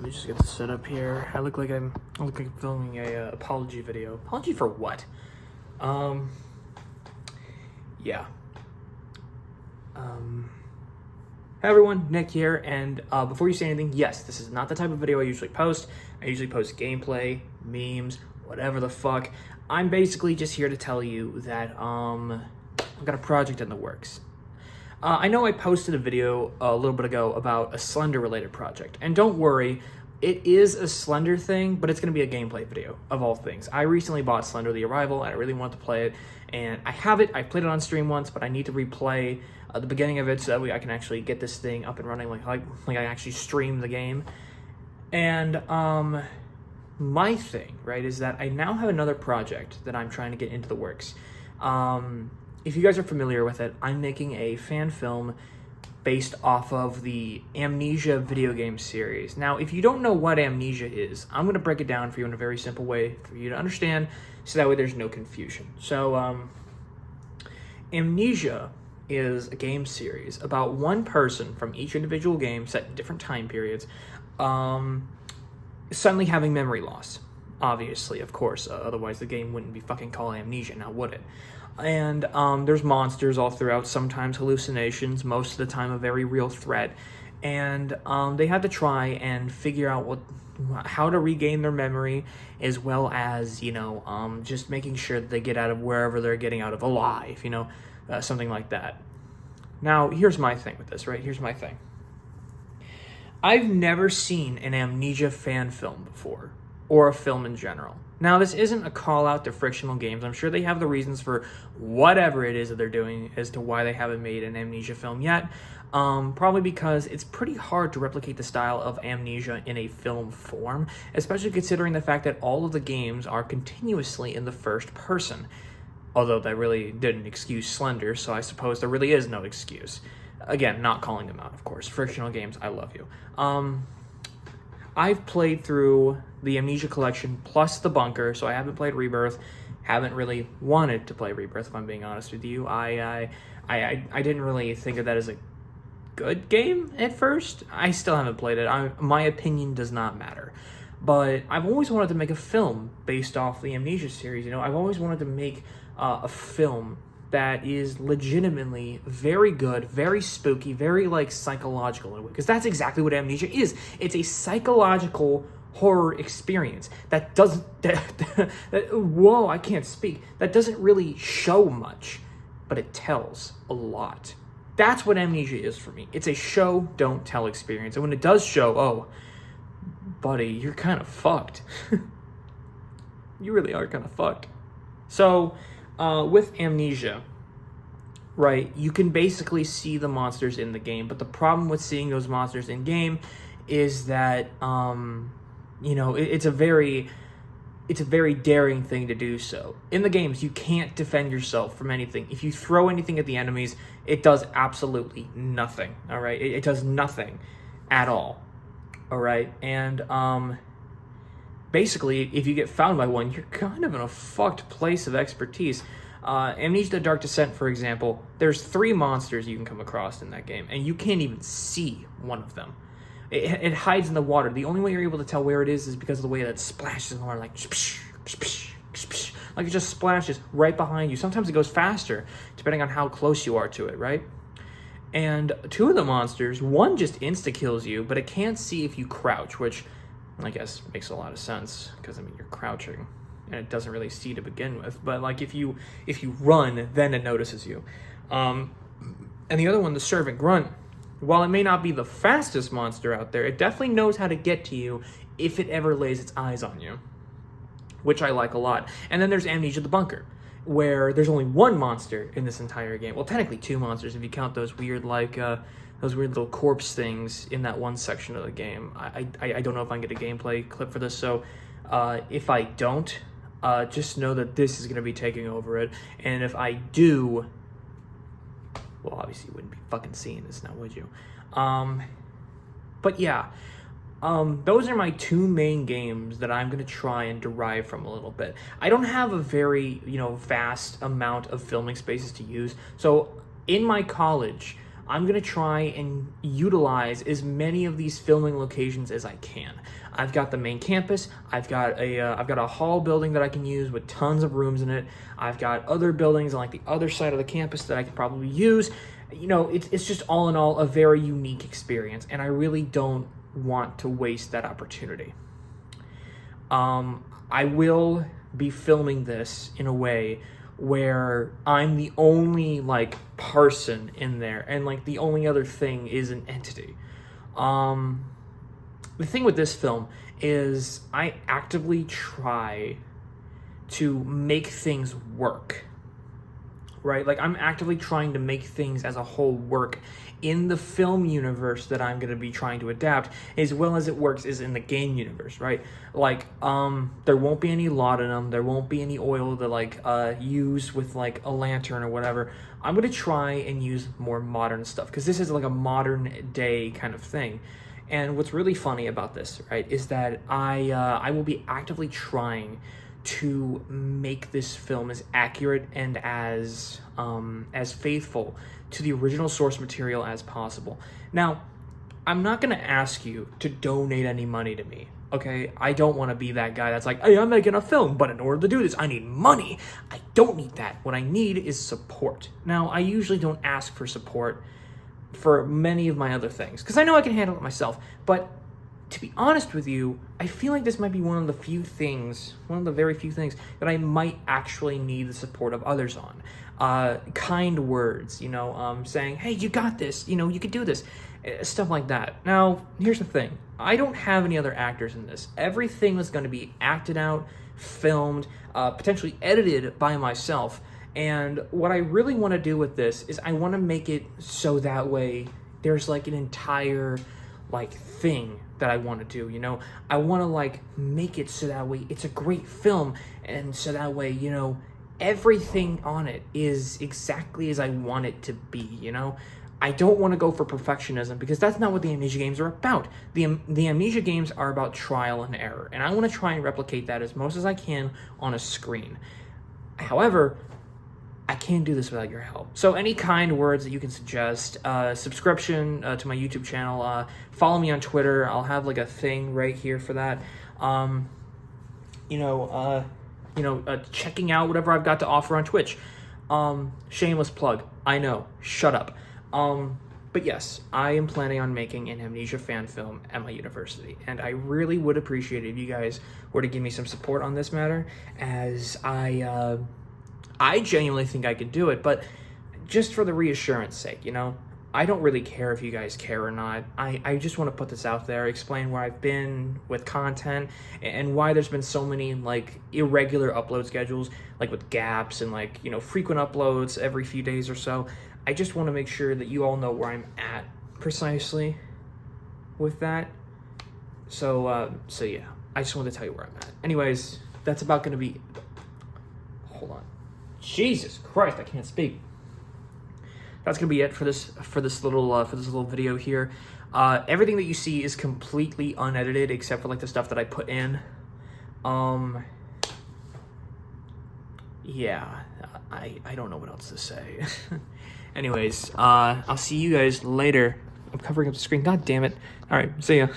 Let me just get this set up here. I look like I'm filming a apology video. Apology for what? Yeah. Hey everyone, Nick here, and before you say anything, yes, this is not the type of video I usually post. I usually post gameplay, memes, whatever the fuck. I'm basically just here to tell you that I've got a project in the works. I know I posted a video a little bit ago about a Slender related project, and don't worry, it is a Slender thing, but it's going to be a gameplay video of all things. I recently bought Slender the Arrival, and I really want to play it, and I have it. I played it on stream once, but I need to replay the beginning of it so that way I can actually get this thing up and running, like I actually stream the game. And my thing, right, is that I now have another project that I'm trying to get into the works. If you guys are familiar with it, I'm making a fan film based off of the Amnesia video game series. Now, if you don't know what Amnesia is, I'm going to break it down for you in a very simple way for you to understand, so that way there's no confusion. So, Amnesia is a game series about one person from each individual game set in different time periods, suddenly having memory loss. Obviously, of course, otherwise the game wouldn't be fucking called Amnesia, now would it? And there's monsters all throughout, sometimes hallucinations, most of the time a very real threat. And they had to try and figure out how to regain their memory, as well as, just making sure that they get out of wherever they're getting out of alive, something like that. Now, here's my thing with this, right? Here's my thing. I've never seen an Amnesia fan film before, or a film in general. Now, this isn't a call out to frictional games. I'm sure they have the reasons for whatever it is that they're doing as to why they haven't made an Amnesia film yet. Probably because it's pretty hard to replicate the style of Amnesia in a film form, especially considering the fact that all of the games are continuously in the first person. Although that really didn't excuse Slender, so I suppose there really is no excuse. Again, not calling them out, of course. Frictional games, I love you. I've played through the Amnesia Collection plus the Bunker, so I haven't played Rebirth. Haven't really wanted to play Rebirth, if I'm being honest with you. I didn't really think of that as a good game at first. I still haven't played it. My opinion does not matter. But I've always wanted to make a film based off the Amnesia series. I've always wanted to make a film that is legitimately very good, very spooky, very psychological in a way, because that's exactly what Amnesia is. It's a psychological horror experience that doesn't whoa, I can't speak. That doesn't really show much, but it tells a lot. That's what Amnesia is for me. It's a show don't tell experience. And when it does show, oh, buddy, you're kind of fucked. You really are kind of fucked. So, with Amnesia, right, you can basically see the monsters in the game, but the problem with seeing those monsters in game is that, it's a very daring thing to do so. In the games, you can't defend yourself from anything. If you throw anything at the enemies, it does absolutely nothing, all right? It does nothing at all, all right? And, basically, if you get found by one, you're kind of in a fucked place of expertise. Amnesia The Dark Descent, for example, there's 3 monsters you can come across in that game, and you can't even see one of them. It hides in the water. The only way you're able to tell where it is because of the way that it splashes in the water, like it just splashes right behind you. Sometimes it goes faster, depending on how close you are to it, right? And 2 of the monsters, one just insta-kills you, but it can't see if you crouch, which I guess makes a lot of sense, because you're crouching and it doesn't really see to begin with, but if you run, then it notices you. And the other one, the Servant Grunt, while it may not be the fastest monster out there, it definitely knows how to get to you if it ever lays its eyes on you, which I like a lot. And then there's Amnesia the Bunker, where there's only 1 monster in this entire game. Well, technically 2 monsters if you count those weird those weird little corpse things in that one section of the game. I don't know if I can get a gameplay clip for this, so if I don't, just know that this is going to be taking over it. And if I do, well, obviously you wouldn't be fucking seeing this now, would you? But yeah, those are my 2 main games that I'm going to try and derive from a little bit. I don't have a very, vast amount of filming spaces to use. So in my college, I'm gonna try and utilize as many of these filming locations as I can. I've got the main campus. I've got a hall building that I can use with tons of rooms in it. I've got other buildings on like the other side of the campus that I can probably use. You know, it's just all in all a very unique experience, and I really don't want to waste that opportunity. I will be filming this in a way where I'm the only like person in there, and like the only other thing is an entity. The thing with this film is I actively try to make things work, right? Like I'm actively trying to make things as a whole work in the film universe that I'm going to be trying to adapt, as well as it works is in the game universe, right? Like, there won't be any laudanum, there won't be any oil to like use with like a lantern or whatever. I'm going to try and use more modern stuff, because this is like a modern day kind of thing. And what's really funny about this, right, is that I will be actively trying to make this film as accurate and as faithful to the original source material as possible. Now, I'm not going to ask you to donate any money to me, okay? I don't want to be that guy that's like, hey, I'm making a film, but in order to do this, I need money. I don't need that. What I need is support. Now, I usually don't ask for support for many of my other things, because I know I can handle it myself, but to be honest with you, I feel like this might be one of the very few things that I might actually need the support of others on. Kind words, you know, saying, hey, you got this, you know, you could do this, stuff like that. Now, here's the thing. I don't have any other actors in this. Everything is going to be acted out, filmed, potentially edited by myself. And what I really want to do with this is I want to make it so that way there's like an entire like thing that I want to do, you know. I want to like make it so that way it's a great film, and so that way, you know, everything on it is exactly as I want it to be, you know. I don't want to go for perfectionism, because that's not what the Amnesia games are about. The Amnesia games are about trial and error, and I want to try and replicate that as most as I can on a screen. However, I can't do this without your help. So any kind words that you can suggest, subscription to my YouTube channel, follow me on Twitter. I'll have like a thing right here for that. Checking out whatever I've got to offer on Twitch. Shameless plug. I know. Shut up. But yes, I am planning on making an Amnesia fan film at my university, and I really would appreciate it if you guys were to give me some support on this matter, as I genuinely think I could do it, but just for the reassurance sake, you know, I don't really care if you guys care or not. I just want to put this out there, explain where I've been with content, and why there's been so many, like, irregular upload schedules, like with gaps and, like, you know, frequent uploads every few days or so. I just want to make sure that you all know where I'm at precisely with that. So yeah, I just wanted to tell you where I'm at. Anyways, that's about going to be... Hold on. Jesus Christ, I can't speak. That's gonna be it for this little video here. Everything that you see is completely unedited, except for like the stuff that I put in. Yeah, I don't know what else to say. Anyways, I'll see you guys later. I'm covering up the screen. God damn it! All right, see ya.